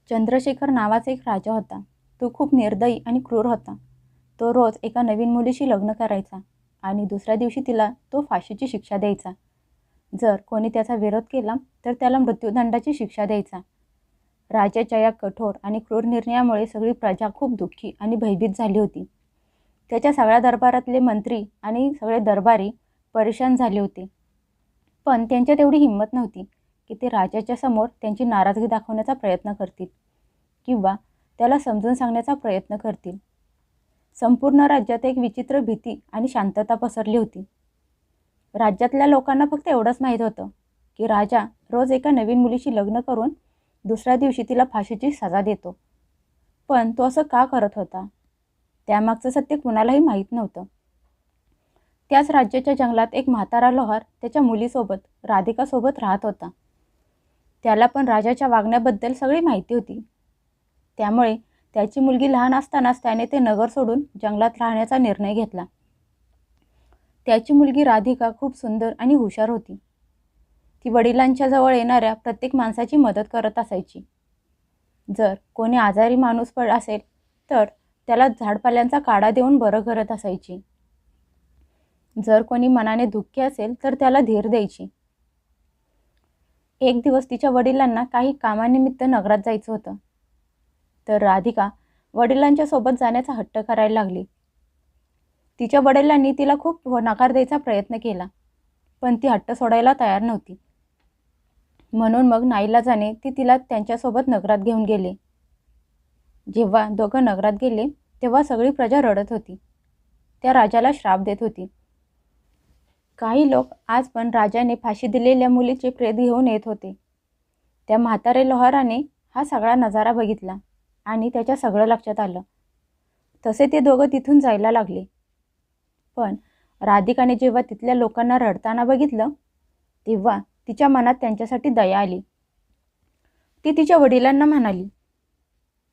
चंद्रशेखर नावाचा एक राजा होता. तो खूप निर्दयी आणि क्रूर होता. तो रोज एका नवीन मुलीशी लग्न करायचा आणि दुसऱ्या दिवशी तिला तो फाशीची शिक्षा द्यायचा. जर कोणी त्याचा विरोध केला तर त्याला मृत्यूदंडाची शिक्षा द्यायचा. राजाच्या या कठोर आणि क्रूर निर्णयामुळे सगळी प्रजा खूप दुःखी आणि भयभीत झाली होती. त्याच्या सगळ्या दरबारातले मंत्री आणि सगळे दरबारी परेशान झाले होते. पण त्यांच्यात एवढी हिंमत नव्हती की ते राजाच्या समोर त्यांची नाराजगी दाखवण्याचा प्रयत्न करतील किंवा त्याला समजून सांगण्याचा प्रयत्न करतील. संपूर्ण राज्यात एक विचित्र भीती आणि शांतता पसरली होती. राज्यातल्या लोकांना फक्त एवढंच माहीत होतं की राजा रोज एका नवीन मुलीशी लग्न करून दुसऱ्या दिवशी तिला फाशीची सजा देतो. पण तो असं का करत होता त्यामागचं सत्य कुणालाही माहीत नव्हतं. त्याच राज्याच्या जंगलात एक म्हातारा लोहार त्याच्या मुलीसोबत राधिकासोबत राहत होता. त्याला पण राजाच्या वागण्याबद्दल सगळी माहिती होती. त्यामुळे त्याची मुलगी लहान असतानाच त्याने ते नगर सोडून जंगलात राहण्याचा निर्णय घेतला. त्याची मुलगी राधिका खूप सुंदर आणि हुशार होती. ती वडिलांच्या जवळ येणाऱ्या प्रत्येक माणसाची मदत करत असायची. जर कोणी आजारी माणूस असेल तर त्याला झाडपाल्यांचा काढा देऊन बरं करत असायची. जर कोणी मनाने दुःखी असेल तर त्याला धीर द्यायची. एक दिवस तिच्या वडिलांना काही कामानिमित्त नगरात जायचं होतं. तर राधिका वडिलांच्या सोबत जाण्याचा हट्ट करायला लागली. तिच्या वडिलांनी तिला खूप नकार द्यायचा प्रयत्न केला, पण ती हट्ट सोडायला तयार नव्हती. म्हणून मग नाईलाजाने ती तिला त्यांच्यासोबत नगरात घेऊन गेले. जेव्हा दोघं नगरात गेले तेव्हा सगळी प्रजा रडत होती. त्या राजाला श्राप देत होती. काही लोक आज पण राजाने फाशी दिलेल्या मुलीचे प्रेत घेऊन येत होते. त्या म्हातारे लोहाराने हा सगळा नजारा बघितला आणि त्याच्या सगळं लक्षात आलं. तसे ते दोघं तिथून जायला लागले. पण राधिकाने जेव्हा तिथल्या लोकांना रडताना बघितलं तेव्हा तिच्या मनात त्यांच्यासाठी दया आली. ती तिच्या वडिलांना म्हणाली,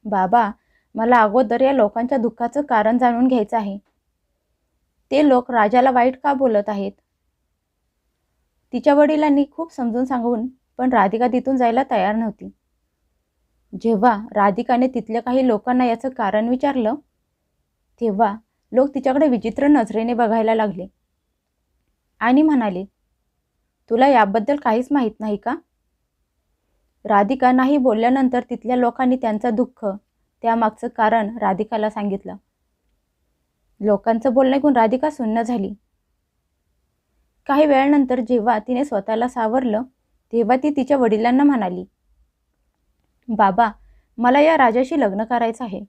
बाबा, मला अगोदर या लोकांच्या दुःखाचं कारण जाणून घ्यायचं आहे. ते लोक राजाला वाईट का बोलत आहेत? तिच्या वडिलांनी खूप समजून सांगून पण राधिका तिथून जायला तयार नव्हती. जेव्हा राधिकाने तिथल्या काही लोकांना याचं कारण विचारलं तेव्हा लोक तिच्याकडे विचित्र नजरेने बघायला लागले आणि म्हणाले, तुला याबद्दल काहीच माहीत नाही का? राधिका नाही बोलल्यानंतर तिथल्या लोकांनी त्यांचं दुःख, त्यामागचं कारण राधिकाला सांगितलं. लोकांचं बोलणं ऐकून राधिका सुन्न झाली. काही वेळानंतर जेव्हा तिने स्वतःला सावरलं तेव्हा ती तिच्या वडिलांना म्हणाली, बाबा, मला या राजाशी लग्न करायचं आहे.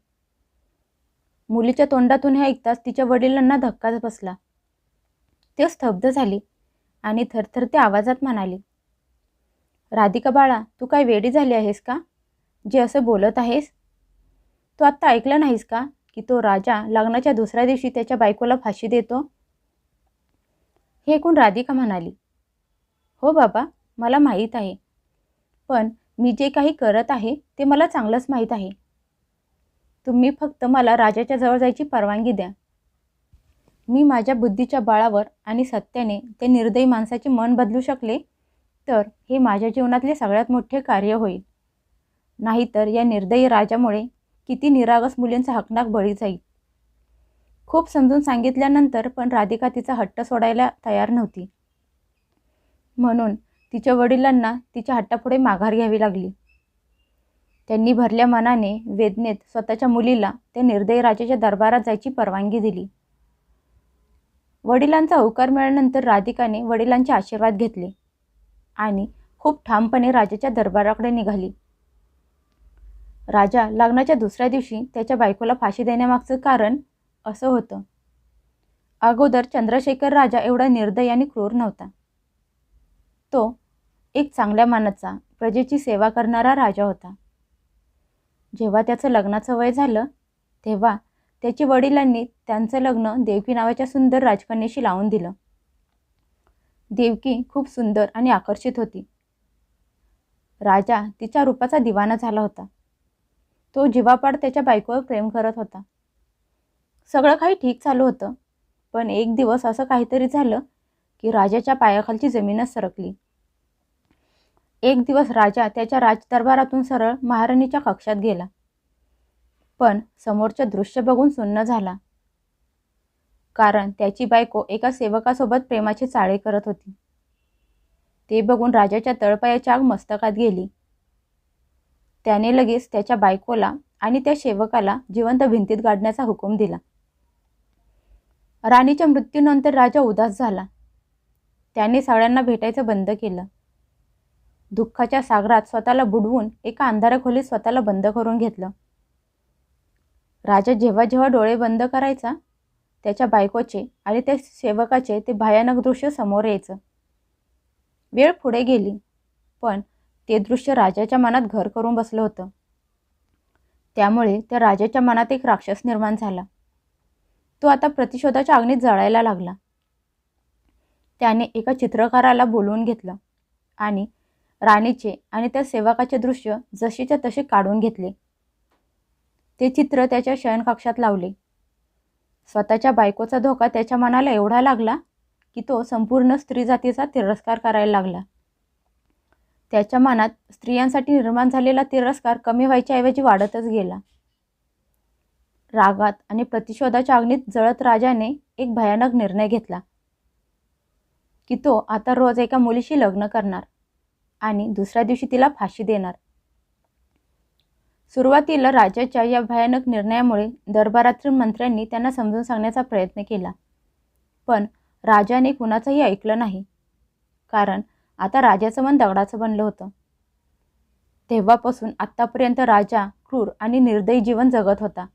मुलीच्या तोंडातून हे ऐकताच तिच्या वडिलांना धक्काच बसला. ते स्तब्ध झाले आणि थरथरत्या आवाजात म्हणाले, राधिका बाळा, तू काय वेडी झाली आहेस का जे असं बोलत आहेस? तू आत्ता ऐकलं नाहीस का की तो राजा लग्नाच्या दुसऱ्या दिवशी त्याच्या बायकोला फाशी देतो? हे ऐकून राधिका म्हणाली, हो बाबा, मला माहीत आहे. पण मी जे काही करत आहे ते मला चांगलंच माहीत आहे. तुम्ही फक्त मला राजाच्या जवळ जायची परवानगी द्या. मी माझ्या बुद्धीच्या बळावर आणि सत्याने ते निर्दयी माणसाचे मन बदलू शकले तर हे माझ्या जीवनातले सगळ्यात मोठे कार्य होईल. नाहीतर या निर्दयी राजामुळे किती निरागस मुलींचा हकनाक बळी जाईल. खूप समजून सांगितल्यानंतर पण राधिका तिचा हट्ट सोडायला तयार नव्हती. म्हणून तिच्या वडिलांना तिच्या हट्टापुढे माघार घ्यावी लागली. त्यांनी भरल्या मनाने वेदनेत स्वतःच्या मुलीला त्या निर्दयी राजाच्या दरबारात जायची परवानगी दिली. वडिलांचा होकार मिळाल्यानंतर राधिकाने वडिलांचे आशीर्वाद घेतले आणि खूप ठामपणे राजाच्या दरबाराकडे निघाली. राजा लग्नाच्या दुसऱ्या दिवशी त्याच्या बायकोला फाशी देण्यामागचं कारण असं होतं. अगोदर चंद्रशेखर राजा एवढा निर्दयी आणि क्रूर नव्हता. तो एक चांगल्या मनाचा, प्रजेची सेवा करणारा राजा होता. जेव्हा त्याचं लग्नाचं वय झालं तेव्हा त्याच्या वडिलांनी त्यांचं लग्न देवकी नावाच्या सुंदर राजकन्येशी लावून दिलं. देवकी खूप सुंदर आणि आकर्षित होती. राजा तिच्या रूपाचा दिवाना झाला होता. तो जीवापाड त्याच्या बायकोवर प्रेम करत होता. सगळं काही ठीक चालू होतं, पण एक दिवस असं काहीतरी झालं की राजाच्या पायाखालची जमीनच सरकली. एक दिवस राजा त्याच्या राजदरबारातून सरळ महाराणीच्या कक्षात गेला, पण समोरचे दृश्य बघून सुन्न झाला, कारण त्याची बायको एका सेवकासोबत प्रेमाचे चाळे करत होती. ते बघून राजाच्या तळपायाची आग मस्तकात गेली. त्याने लगेच त्याच्या बायकोला आणि त्या सेवकाला जिवंत भिंतीत गाडण्याचा हुकूम दिला. राणीच्या मृत्यूनंतर राजा उदास झाला. त्याने सगळ्यांना भेटायचं बंद केलं. दुःखाच्या सागरात स्वतःला बुडवून एका अंधाऱ्या खोलीत स्वतःला बंद करून घेतलं. राजा जेव्हा जेव्हा डोळे बंद करायचा, त्याच्या बायकोचे आणि त्या सेवकाचे ते भयानक दृश्य समोर यायचं. वेळ पुढे गेली, पण ते दृश्य राजाच्या मनात घर करून बसलं होतं. त्यामुळे त्या राजाच्या मनात एक राक्षस निर्माण झाला. तो आता प्रतिशोधाच्या अग्नीत जळायला लागला. त्याने एका चित्रकाराला बोलवून घेतलं आणि राणीचे आणि त्या सेवकाचे दृश्य जशीच्या तसे काढून घेतले. ते चित्र त्याच्या शयनकक्षात लावले. स्वतःच्या बायकोचा धोका त्याच्या मनाला एवढा लागला की तो संपूर्ण स्त्री जातीचा तिरस्कार करायला लागला. त्याच्या मनात स्त्रियांसाठी निर्माण झालेला तिरस्कार कमी व्हायच्या ऐवजी वाढतच गेला. रागात आणि प्रतिशोधाच्या अग्नीत जळत राजाने एक भयानक निर्णय घेतला की तो आता रोज एका मुलीशी लग्न करणार आणि दुसऱ्या दिवशी तिला फाशी देणार. सुरुवातीला राजाच्या या भयानक निर्णयामुळे दरबारातील मंत्र्यांनी त्यांना समजून सांगण्याचा प्रयत्न केला, पण राजाने कुणाचंही ऐकलं नाही, कारण आता राजाचं मन दगडाचं बनलं होतं. तेव्हापासून आत्तापर्यंत राजा क्रूर आणि निर्दयी जीवन जगत होता.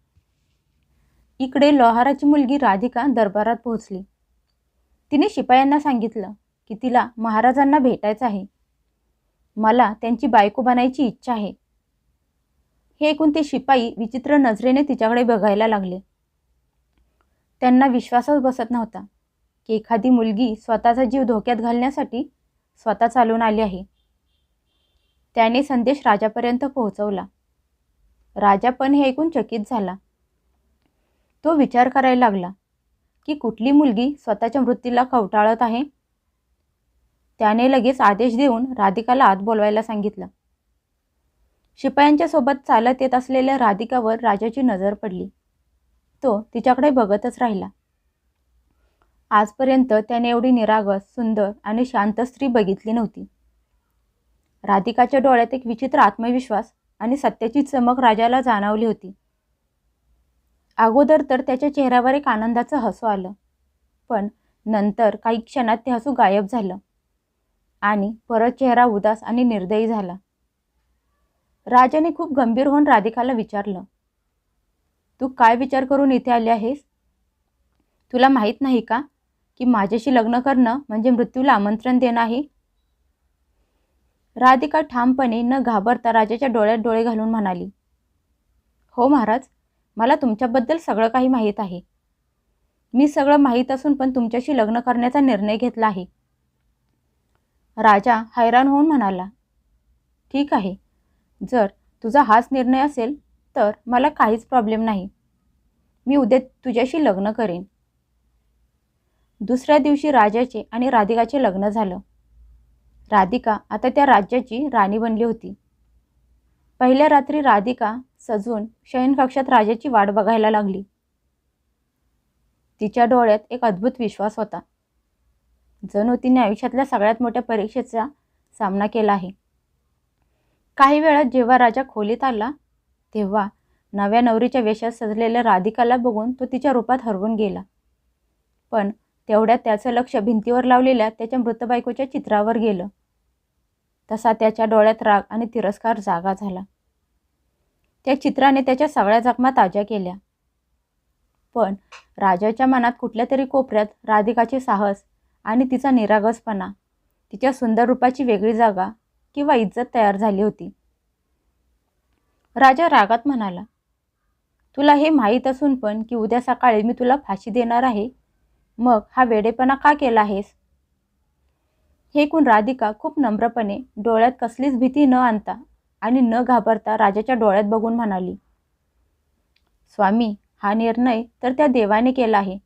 इकडे लोहाराची मुलगी राधिका दरबारात पोहोचली. तिने शिपायांना सांगितलं की तिला महाराजांना भेटायचं आहे. मला त्यांची बायको बनायची इच्छा आहे. हे ऐकून ते शिपाई विचित्र नजरेने तिच्याकडे बघायला लागले. त्यांना विश्वासच बसत नव्हता की एखादी मुलगी स्वतःचा जीव धोक्यात घालण्यासाठी स्वतः चालून आली आहे. त्याने संदेश राजापर्यंत पोहोचवला. राजा पण हे ऐकून चकित झाला. तो विचार करायला लागला की कुठली मुलगी स्वतःच्या मृत्यूला कवटाळत आहे. त्याने लगेच आदेश देऊन राधिकाला आत बोलवायला सांगितलं. शिपायांच्या सोबत चालत येत असलेल्या राधिकावर राजाची नजर पडली. तो तिच्याकडे बघतच राहिला. आजपर्यंत त्याने एवढी निरागस, सुंदर आणि शांत स्त्री बघितली नव्हती. राधिकाच्या डोळ्यात एक विचित्र आत्मविश्वास आणि सत्याची चमक राजाला जाणवली होती. अगोदर तर त्याच्या चेहऱ्यावर एक आनंदाचं हसू आलं, पण नंतर काही क्षणात ते हसू गायब झालं आणि परत चेहरा उदास आणि निर्दयी झाला. राजाने खूप गंभीर होऊन राधिकाला विचारलं, तू काय विचार करून इथे आली आहेस? तुला माहीत नाही का की माझ्याशी लग्न करणं म्हणजे मृत्यूला आमंत्रण देणं आहे? राधिका ठामपणे न घाबरता राजाच्या डोळ्यात डोळे घालून म्हणाली, हो महाराज, मला तुमच्याबद्दल सगळं काही माहीत आहे. मी सगळं माहीत असून पण तुमच्याशी लग्न करण्याचा निर्णय घेतला आहे. राजा हैराण होऊन म्हणाला, ठीक आहे, जर तुझा हाच निर्णय असेल तर मला काहीच प्रॉब्लेम नाही. मी उद्या तुझ्याशी लग्न करेन. दुसऱ्या दिवशी राजाचे आणि राधिकाचे लग्न झालं. राधिका आता त्या राज्याची राणी बनली होती. पहिल्या रात्री राधिका सजून शयनकक्षात राजाची वाट बघायला लागली. तिच्या डोळ्यात एक अद्भुत विश्वास होता, जणू तिने आयुष्यातल्या सगळ्यात मोठ्या परीक्षेचा सामना केला आहे. काही वेळात जेव्हा राजा खोलीत आला तेव्हा नव्या नवरीच्या वेशात सजलेल्या राधिकाला बघून तो तिच्या रूपात हरवून गेला. पण तेवढ्यात त्याचं लक्ष भिंतीवर लावलेल्या त्याच्या मृत बायकोच्या चित्रावर गेलं. तसा त्याच्या डोळ्यात राग आणि तिरस्कार जागा झाला. त्या चित्राने त्याच्या सगळ्या जखमा ताज्या केल्या. पण राजाच्या मनात कुठल्या तरी कोपऱ्यात राधिकाचे साहस आणि तिचा निरागसपणा, तिच्या सुंदर रूपाची वेगळी जागा किंवा इज्जत तयार झाली होती. राजा रागात म्हणाला, तुला हे माहीत असून पण की उद्या सकाळी मी तुला फाशी देणार आहे, मग हा वेडेपणा का केला आहेस? हे ऐकून राधिका खूप नम्रपणे डोळ्यात कसलीच भीती न आणता आणि न घाबरता राजाच्या डोळ्यात बघून म्हणाली, स्वामी, हा निर्णय तर त्या देवाने केला आहे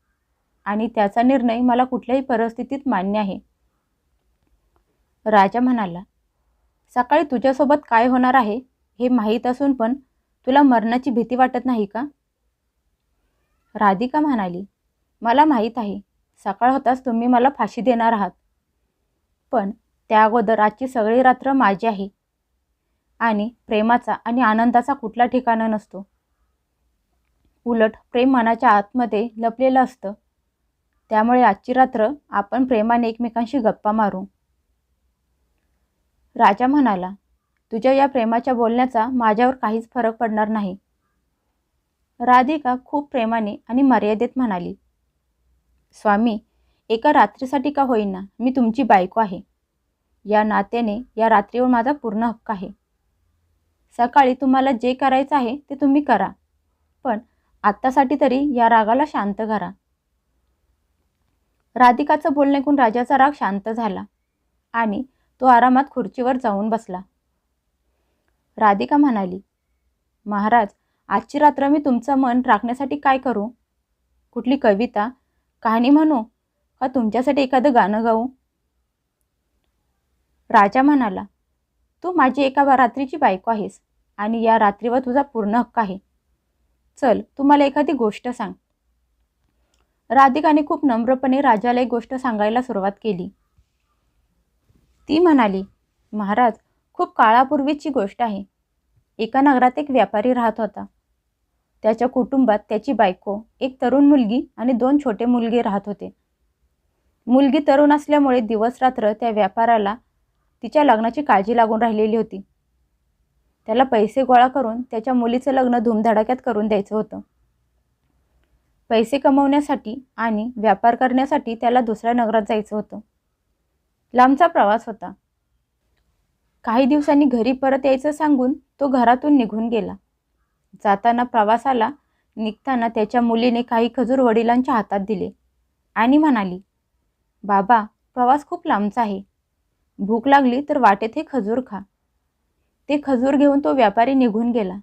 आणि त्याचा निर्णय मला कुठल्याही परिस्थितीत मान्य आहे. राजा म्हणाला, सकाळी तुझ्यासोबत काय होणार आहे हे माहीत असून पण तुला मरणाची भीती वाटत नाही का? राधिका म्हणाली, मला माहीत आहे, सकाळ होताच तुम्ही मला फाशी देणार आहात. पण त्या अगोदर आजची सगळी रात्र माझी आहे आणि प्रेमाचा आणि आनंदाचा कुठला ठिकाणा नसतो. उलट प्रेम मनाच्या आतमध्ये लपलेलं असतं. त्यामुळे आजची रात्र आपण प्रेमाने एकमेकांशी गप्पा मारू. राजा म्हणाला, तुझ्या या प्रेमाच्या बोलण्याचा माझ्यावर काहीच फरक पडणार नाही. राधिका खूप प्रेमाने आणि मर्यादेत म्हणाली, स्वामी, एका रात्रीसाठी का होईना मी तुमची बायको आहे. या नात्याने या रात्रीवर माझा पूर्ण हक्क आहे. सकाळी तुम्हाला जे करायचं आहे ते तुम्ही करा, पण आत्तासाठी तरी या रागाला शांत करा. राधिकाचं बोलणं ऐकून राजाचा राग शांत झाला आणि तो आरामात खुर्चीवर जाऊन बसला. राधिका म्हणाली, महाराज, आजची रात्र मी तुमचं मन राखण्यासाठी काय करू? कुठली कविता, कहाणी म्हणू का तुमच्यासाठी एखादं गाणं गाऊ? राजा म्हणाला, तू माझी एका रात्रीची बायको आहेस आणि या रात्रीवर तुझा पूर्ण हक्क आहे. चल, तू मला एखादी गोष्ट सांग. राधिकाने खूप नम्रपणे राजाला एक गोष्ट सांगायला सुरुवात केली. ती म्हणाली, महाराज, खूप काळापूर्वीची गोष्ट आहे. एका नगरात एक व्यापारी राहत होता. त्याच्या कुटुंबात त्याची बायको, एक तरुण मुलगी आणि 2 छोटे मुलगे राहत होते. मुलगी तरुण असल्यामुळे दिवस रात्र त्या व्यापाराला तिच्या लग्नाची काळजी लागून राहिलेली होती. त्याला पैसे गोळा करून त्याच्या मुलीचं लग्न धूमधडाक्यात करून द्यायचं होतं. पैसे कमवण्यासाठी आणि व्यापार करण्यासाठी त्याला दुसऱ्या नगरात जायचं होतं. लांबचा प्रवास होता. काही दिवसांनी घरी परत यायचं सांगून तो घरातून निघून गेला. जाताना प्रवासाला निघताना त्याच्या मुलीने काही खजूर वडिलांच्या हातात दिले आणि म्हणाली, बाबा, प्रवास खूप लांबचा आहे. भूक लागली तर वाटेत हे खजूर खा. ते खजूर घेऊन तो व्यापारी निघून गेला.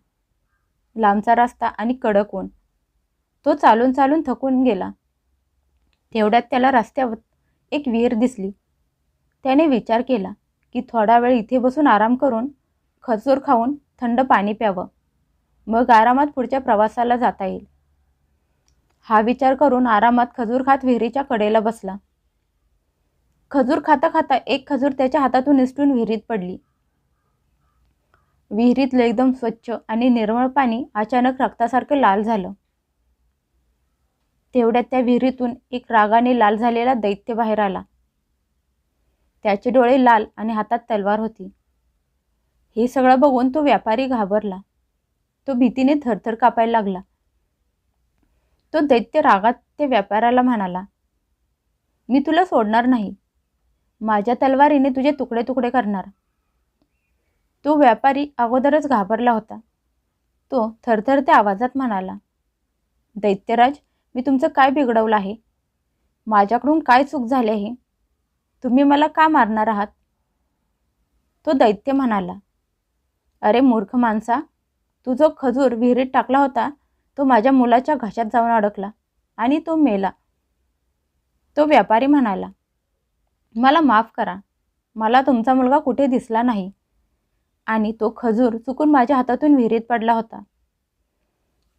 लांबचा रस्ता आणि कडक ऊन. तो चालून चालून थकून गेला. तेवढ्यात त्याला रस्त्यावर एक विहीर दिसली. त्याने विचार केला की थोडा वेळ इथे बसून आराम करून खजूर खाऊन थंड पाणी प्यावं, मग आरामात पुढच्या प्रवासाला जाता येईल. हा विचार करून आरामात खजूर खात विहिरीच्या कडेला बसला. खजूर खाता खाता एक खजूर त्याच्या हातातून निसटून विहिरीत पडली. विहिरीतलं एकदम स्वच्छ आणि निर्मळ पाणी अचानक रक्तासारखं लाल झालं. तेवढ्यात त्या विहिरीतून एक रागाने लाल झालेला दैत्य बाहेर आला. त्याचे डोळे लाल आणि हातात तलवार होती. हे सगळं बघून तो व्यापारी घाबरला. तो भीतीने थरथर कापायला लागला. तो दैत्य रागात त्या व्यापाऱ्याला म्हणाला, मी तुला सोडणार नाही. माझ्या तलवारीने तुझे तुकडे तुकडे करणार. तो व्यापारी अगोदरच घाबरला होता. तो थरथरत्या आवाजात म्हणाला, दैत्यराज, मी तुमचं काय बिघडवलं आहे? माझ्याकडून काय चूक झाली आहे? तुम्ही मला का मारणार आहात? तो दैत्य म्हणाला, अरे मूर्ख माणसा, तू जो खजूर विहिरीत टाकला होता तो माझ्या मुलाच्या घशात जाऊन अडकला आणि तो मेला. तो व्यापारी म्हणाला, मला माफ करा. मला तुमचा मुलगा कुठे दिसला नाही आणि तो खजूर चुकून माझ्या हातातून विहिरीत पडला होता.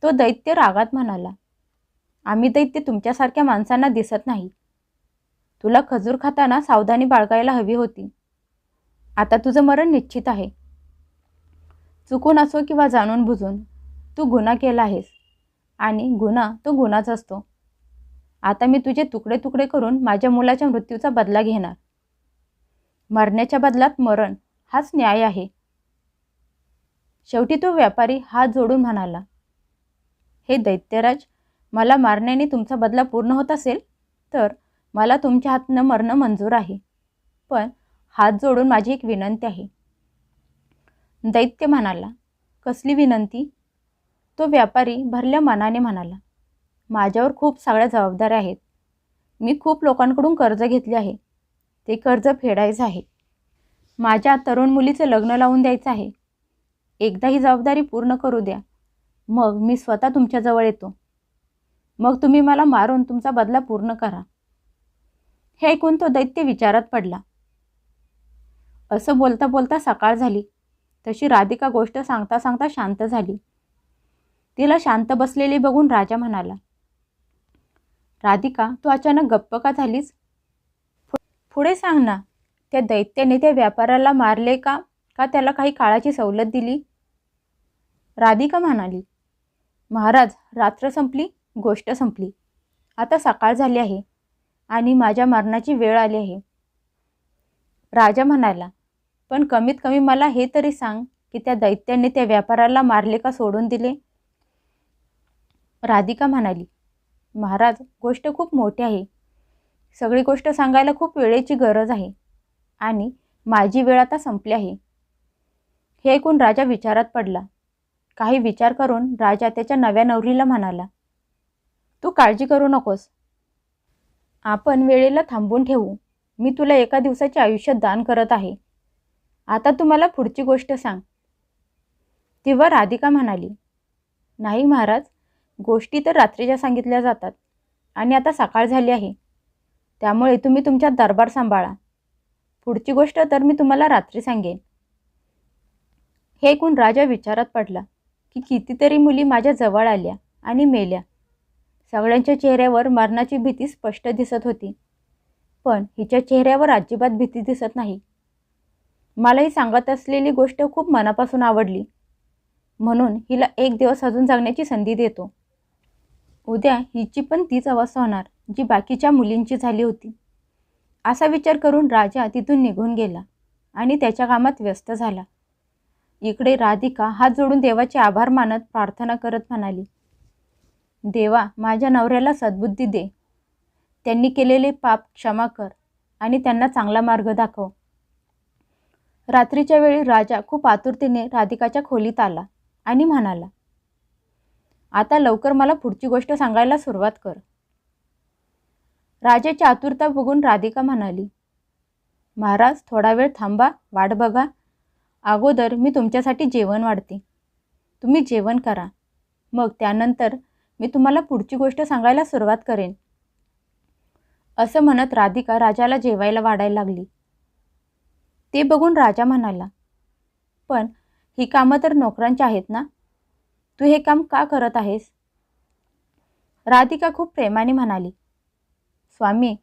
तो दैत्य रागात म्हणाला, आम्ही दैत्य तुमच्यासारख्या माणसांना दिसत नाही. तुला खजूर खाताना सावधानी बाळगायला हवी होती. आता तुझं मरण निश्चित आहे. चुकून असो किंवा जाणून बुजून तू गुन्हा केला आहेस आणि गुन्हा तो गुन्हाच असतो. आता मी तुझे तुकडे तुकडे करून माझ्या मुलाच्या मृत्यूचा बदला घेणार. मरण्याच्या बदलात मरण हाच न्याय आहे. शेवटी तो व्यापारी हात जोडून म्हणाला, हे दैत्यराज, मला मारण्याने तुमचा बदला पूर्ण होत असेल तर मला तुमच्या हातनं मरणं मंजूर आहे. पण हात जोडून माझी एक विनंती आहे. दैत्य म्हणाला, कसली विनंती? तो व्यापारी भरल्या मनाने म्हणाला, माझ्यावर खूप सगळ्या जबाबदाऱ्या आहेत. मी खूप लोकांकडून कर्ज घेतले आहे. ते कर्ज फेडायचं आहे. माझ्या तरुण मुलीचं लग्न लावून द्यायचं आहे. एकदा ही जबाबदारी पूर्ण करू द्या, मग मी स्वतः तुमच्याजवळ येतो. मग तुम्ही मला मारून तुमचा बदला पूर्ण करा. हे ऐकून तो दैत्य विचारात पडला. असं बोलता बोलता सकाळ झाली. तशी राधिका गोष्ट सांगता सांगता शांत झाली. तिला शांत बसलेली बघून राजा म्हणाला, राधिका, तू अचानक गप्प का झालीस? पुढे सांग ना. त्या दैत्याने त्या व्यापाऱ्याला मारले का का त्याला काही काळाची सवलत दिली? राधिका म्हणाली, महाराज, रात्र संपली, गोष्ट संपली. आता सकाळ झाली आहे आणि माझ्या मरणाची वेळ आली आहे. राजा म्हणाला, पण कमीत कमी मला हे तरी सांग की त्या दैत्याने त्या व्यापाऱ्याला मारले का सोडून दिले? राधिका म्हणाली, महाराज, गोष्ट खूप मोठी आहे. सगळी गोष्ट सांगायला खूप वेळेची गरज आहे आणि माझी वेळ आता संपली आहे. हे ऐकून राजा विचारात पडला. काही विचार करून राजा त्याच्या नव्या नवरीला म्हणाला, तू काळजी करू नकोस. आपण वेळेला थांबून ठेवू. मी तुला एका दिवसाचे आयुष्य दान करत आहे. आता तू मला पुढची गोष्ट सांग. तेव्हा राधिका म्हणाली, नाही महाराज, गोष्टी तर रात्रीच्या सांगितल्या जातात आणि आता सकाळ झाली आहे. त्यामुळे तुम्ही तुमचा दरबार सांभाळा. पुढची गोष्ट तर मी तुम्हाला रात्री सांगेन. हे ऐकून राजा विचारात पडला की कितीतरी मुली माझ्या जवळ आल्या आणि मेल्या. सगळ्यांच्या चेहऱ्यावर मरणाची भीती स्पष्ट दिसत होती, पण हिच्या चेहऱ्यावर अजिबात भीती दिसत नाही. मला ही सांगत असलेली गोष्ट खूप मनापासून आवडली, म्हणून हिला एक दिवस अजून जगण्याची संधी देतो. उद्या हिची पण तीच अवस्था होणार जी बाकीच्या मुलींची झाली होती. असा विचार करून राजा तिथून निघून गेला आणि त्याच्या कामात व्यस्त झाला. इकडे राधिका हात जोडून देवाचे आभार मानत प्रार्थना करत म्हणाली, देवा, माझ्या नवऱ्याला सद्बुद्धी दे. त्यांनी केलेले पाप क्षमा कर आणि त्यांना चांगला मार्ग दाखव. रात्रीच्या वेळी राजा खूप आतुरतेने राधिकाच्या खोलीत आला आणि म्हणाला, आता लवकर मला पुढची गोष्ट सांगायला सुरुवात कर. राजाची आतुरता बघून राधिका म्हणाली, महाराज, थोडा वेळ थांबा, वाट बघा. अगोदर मी तुमच्यासाठी जेवण वाढते. तुम्ही जेवण करा, मग त्यानंतर मी तुम्हाला पुढची गोष्ट सांगायला सुरुवात करेन. असं म्हणत राधिका राजाला जेवायला वाढायला लागली. ते बघून राजा म्हणाला, पण ही कामं तर नोकरांची आहेत ना, तू हे काम का करत आहेस? राधिका खूप प्रेमाने म्हणाली, स्वामी,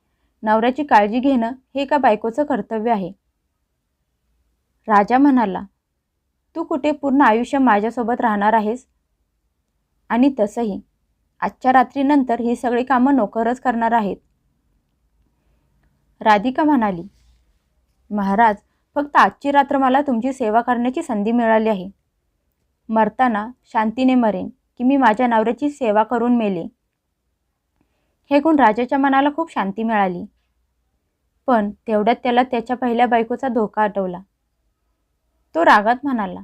नवऱ्याची काळजी घेणं हे एका बायकोचं कर्तव्य आहे. राजा म्हणाला, तू कुठे पूर्ण आयुष्य माझ्यासोबत राहणार आहेस? आणि तसंही आजच्या रात्रीनंतर ही सगळी कामं नोकरच करणार आहेत. राधिका म्हणाली, महाराज, फक्त आजची रात्र मला तुमची सेवा करण्याची संधी मिळाली आहे. मरताना शांतीने मरेन की मी माझ्या नवऱ्याची सेवा करून मेले. हे ऐकून राजाच्या मनाला खूप शांती मिळाली, पण तेवढ्यात त्याला त्याच्या पहिल्या बायकोचा धोका आठवला. तो रागात म्हणाला,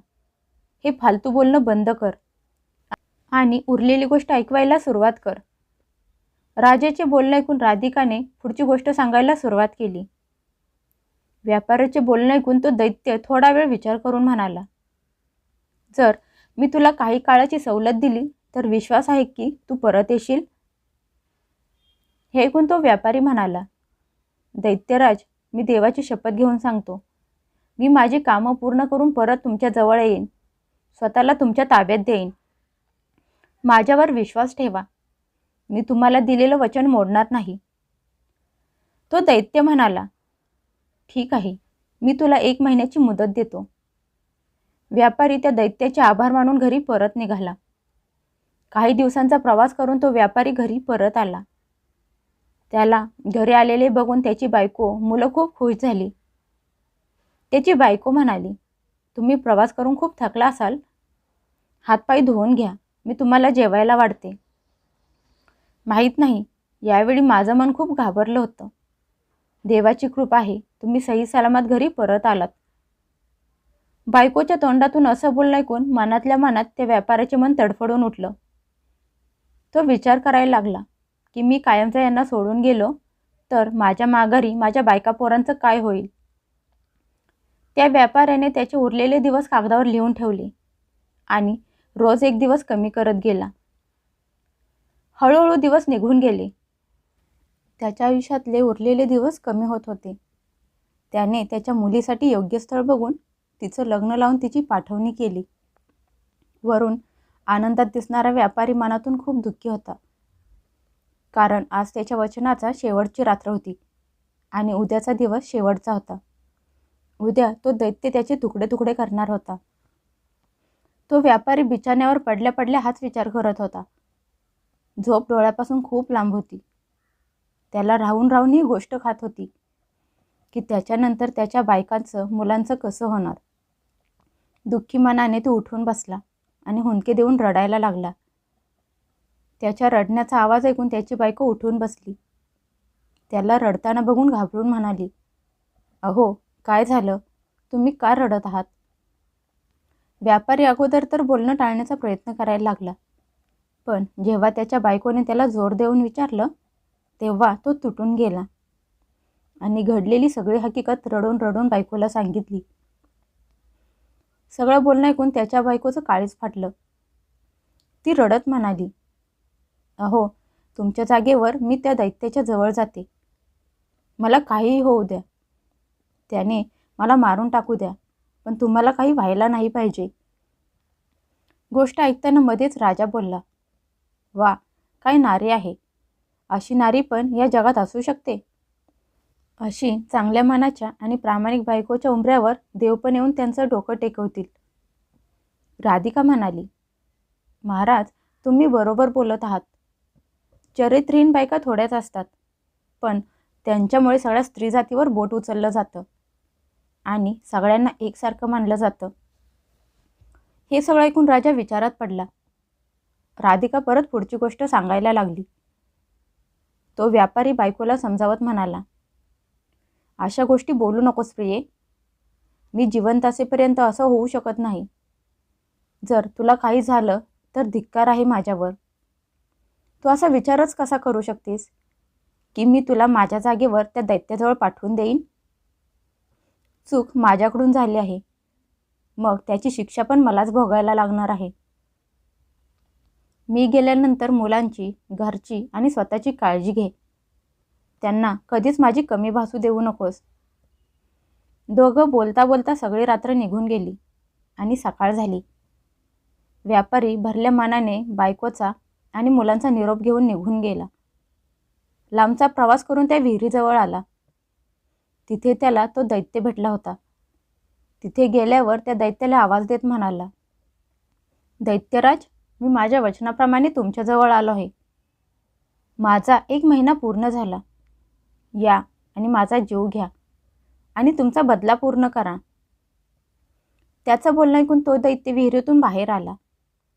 हे फालतू बोलणं बंद कर आणि उरलेली गोष्ट ऐकवायला सुरुवात कर. राजाचे बोलणं ऐकून राधिकाने पुढची गोष्ट सांगायला सुरुवात केली. व्यापाऱ्याचे बोलणं ऐकून तो दैत्य थोडा वेळ विचार करून म्हणाला, जर मी तुला काही काळाची सवलत दिली तर विश्वास आहे की तू परत येशील? हे ऐकून तो व्यापारी म्हणाला, दैत्यराज, मी देवाची शपथ घेऊन सांगतो, मी माझी कामं पूर्ण करून परत तुमच्या जवळ येईन, स्वतःला तुमच्या ताब्यात देईन. माझ्यावर विश्वास ठेवा. मी तुम्हाला दिलेलं वचन मोडणार नाही. तो दैत्य म्हणाला, ठीक आहे, मी तुला 1 महिन्याची मुदत देतो. व्यापारी त्या दैत्याचे आभार मानून घरी परत निघाला. काही दिवसांचा प्रवास करून तो व्यापारी घरी परत आला. त्याला घरी आलेले बघून त्याची बायको, मुलं खूप खुश झाली. त्याची बायको म्हणाली, तुम्ही प्रवास करून खूप थकला असाल, हातपाय धुवून घ्या, मी तुम्हाला जेवायला वाढते. माहीत नाही, यावेळी माझं मन खूप घाबरलं होतं. देवाची कृपा आहे, तुम्ही सही सलामत घरी परत आलात. बायकोच्या तोंडातून असं बोलणं ऐकून मनातल्या मनात त्या व्यापाऱ्याचे मन तडफडून उठलं. तो विचार करायला लागला की मी कायमचा यांना सोडून गेलो तर माझ्या माघारी माझ्या बायका पोरांचं काय होईल? त्या व्यापाऱ्याने त्याचे उरलेले दिवस कागदावर लिहून ठेवले आणि रोज एक दिवस कमी करत गेला. हळूहळू दिवस निघून गेले. त्याच्या आयुष्यातले उरलेले दिवस कमी होत होते. त्याने त्याच्या मुलीसाठी योग्य स्थळ बघून तिचं लग्न लावून तिची पाठवणी केली. वरून आनंदात दिसणारा व्यापारी मनातून खूप दुःखी होता, कारण आज त्याच्या वचनाचा शेवटची रात्र होती आणि उद्याचा दिवस शेवटचा होता. उद्या तो दैत्य त्याचे तुकडे तुकडे करणार होता. तो व्यापारी बिछाण्यावर पडल्या पडल्या हाच विचार करत होता. झोप डोळ्यापासून खूप लांब होती. त्याला राहून राहून ही गोष्ट खात होती की त्याच्यानंतर त्याच्या बायकांचं, मुलांचं कसं होणार. दुःखी मनाने तो उठून बसला आणि हुंदके देऊन रडायला लागला. त्याच्या रडण्याचा आवाज ऐकून त्याची बायको उठून बसली. त्याला रडताना बघून घाबरून म्हणाली, "अहो, काय झालं? तुम्ही का रडत आहात?" व्यापारी अगोदर तर बोलणं टाळण्याचा प्रयत्न करायला लागला, पण जेव्हा त्याच्या बायकोने त्याला जोर देऊन विचारलं, तेव्हा तो तुटून गेला आणि घडलेली सगळी हकीकत रडून रडून बायकोला सांगितली. सगळं बोलणं ऐकून त्याच्या बायकोचं काळीज फाटलं. ती रडत म्हणाली, "अहो, तुमच्या जागेवर मी त्या दैत्याच्या जवळ जाते. मला काहीही होऊ द्या. त्याने मला मारून टाकू द्या, पण तुम्हाला काही व्हायला नाही पाहिजे." गोष्ट ऐकताना मध्येच राजा बोलला, "वा, काय नारी आहे. अशी नारी पण या जगात असू शकते." अशी चांगल्या मनाच्या आणि प्रामाणिक बायकोच्या उंबऱ्यावर देव पण येऊन त्यांचं डोकं टेकवतील. राधिका म्हणाली, "महाराज, तुम्ही बरोबर बोलत आहात. चरित्रहीन बायका थोड्याच असतात, पण त्यांच्यामुळे सगळ्या स्त्री जातीवर बोट उचललं जातं आणि सगळ्यांना एकसारखं मानलं जातं." हे सगळं ऐकून राजा विचारात पडला. राधिका परत पुढची गोष्ट सांगायला लागली. तो व्यापारी बायकोला समजावत म्हणाला, "अशा गोष्टी बोलू नकोस प्रिये. मी जिवंत असेपर्यंत असं होऊ शकत नाही. जर तुला काही झालं तर धिक्कार आहे माझ्यावर. तू असा विचारच कसा करू शकतेस की मी तुला माझ्या जागेवर त्या दैत्याजवळ पाठवून देईन? चूक माझ्याकडून झाली आहे, मग त्याची शिक्षा पण मलाच भोगायला लागणार आहे. मी गेल्यानंतर मुलांची, घरची आणि स्वतःची काळजी घे. त्यांना कधीच माझी कमी भासू देऊ नकोस." दोघं बोलता बोलता सगळी रात्र निघून गेली आणि सकाळ झाली. व्यापारी भरल्या मनाने बायकोचा आणि मुलांचा निरोप घेऊन निघून गेला. लांबचा प्रवास करून त्या विहिरीजवळ आला. तिथे त्याला तो दैत्य भेटला होता. तिथे गेल्यावर त्या दैत्याला आवाज देत म्हणाला, "दैत्यराज, मी माझ्या वचनाप्रमाणे तुमच्याजवळ आलो आहे. माझा 1 महिना पूर्ण झाला. या आणि माझा जीव घ्या आणि तुमचा बदला पूर्ण करा." त्याचं बोलणं ऐकून तो दैत्य विहिरीतून बाहेर आला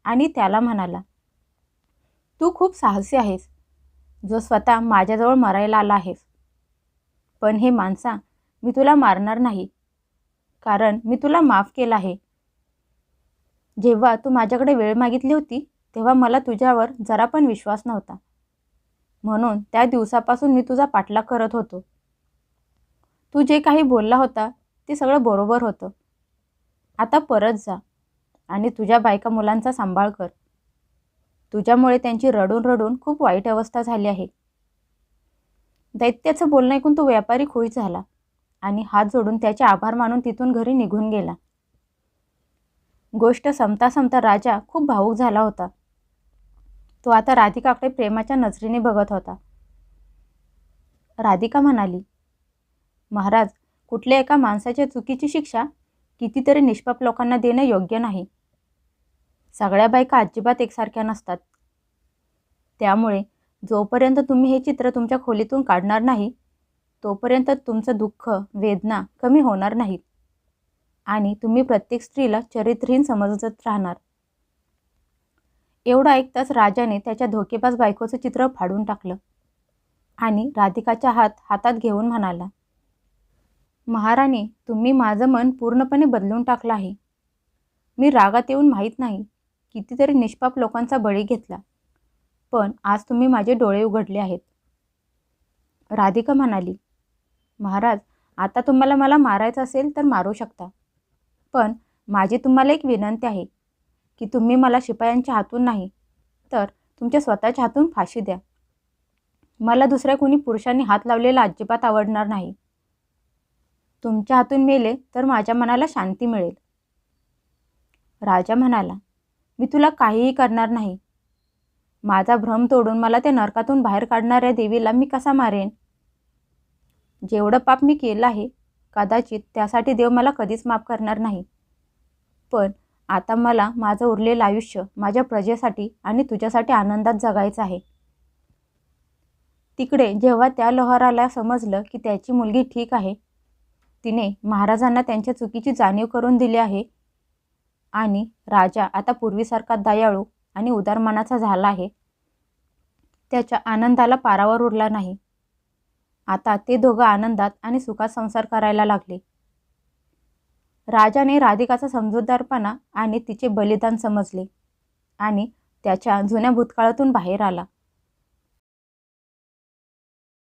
आणि त्याला म्हणाला, "तू खूप साहसी आहेस, जो स्वतः माझ्याजवळ मरायला आला आहेस. पण हे माणसा, मी तुला मारणार नाही, कारण मी तुला माफ केलं आहे. जेव्हा तू माझ्याकडे वेळ मागितली होती तेव्हा मला तुझ्यावर जरा पण विश्वास नव्हता. म्हणून त्या दिवसापासून मी तुझा पाठलाग करत होतो. तू जे काही बोलला होता ते सगळं बरोबर होतं. आता परत जा आणि तुझ्या बायका मुलांचा सांभाळ कर. तुझ्यामुळे त्यांची रडून रडून खूप वाईट अवस्था झाली आहे." दैत्याचं बोलणं ऐकून तो व्यापारी खुश झाला आणि हात जोडून त्याचे आभार मानून तिथून घरी निघून गेला. गोष्ट संपता संपता राजा खूप भावूक झाला होता. तो आता राधिकाकडे प्रेमाच्या नजरेने बघत होता. राधिका म्हणाली, "महाराज, कुठल्या एका माणसाच्या चुकीची शिक्षा कितीतरी निष्पाप लोकांना देणं योग्य नाही. सगळ्या बायका अजिबात एकसारख्या नसतात. त्यामुळे जोपर्यंत तुम्ही हे चित्र तुमच्या खोलीतून काढणार नाही, तोपर्यंत तुमचं दुःख, वेदना कमी होणार नाहीत आणि तुम्ही प्रत्येक स्त्रीला चरित्रहीन समजत राहणार." एवढं ऐकताच राजाने त्याच्या धोकेबाज बायकोचं चित्र फाडून टाकलं आणि राधिकाच्या हातात घेऊन म्हणाला, "महाराणी, तुम्ही माझं मन पूर्णपणे बदलून टाकलं आहे. मी रागात येऊन माहीत नाही कितीतरी निष्पाप लोकांचा बळी घेतला, पण आज तुम्ही माझे डोळे उघडले आहेत." राधिका म्हणाली, "महाराज, आता तुम्हाला मला मारायचं असेल तर मारू शकता, पण माझी तुम्हाला एक विनंती आहे की तुम्ही मला शिपायांच्या हातून नाही तर तुमच्या स्वतःच्या हातून फाशी द्या. मला दुसऱ्या कोणी पुरुषांनी हात लावलेला अजिबात आवडणार नाही." तुमच्या हातून मेले तर माझ्या मनाला शांती मिळेल. राजा म्हणाला, मी तुला काहीही करणार नाही. माझा भ्रम तोडून मला त्या नरकातून बाहेर काढणाऱ्या देवीला मी कसा मारेन? जेवढं पाप मी केलं आहे, कदाचित त्यासाठी देव मला कधीच माफ करणार नाही. पण आता मला माझं उरलेलं आयुष्य माझ्या प्रजेसाठी आणि तुझ्यासाठी आनंदात जगायचं आहे. तिकडे जेव्हा त्या लोहाराला समजलं की त्याची मुलगी ठीक आहे, तिने महाराजांना त्यांच्या चुकीची जाणीव करून दिली आहे आणि राजा आता पूर्वीसारखा दयाळू आणि उदार मनाचा झाला आहे, त्याच्या आनंदाला पारावर उरला नाही. आता ते दोघं आनंदात आणि सुखात संसार करायला लागले. राजाने राधिकाचा समजूतदारपणा आणि तिचे बलिदान समजले आणि त्याच्या जुन्या भूतकाळातून बाहेर आला.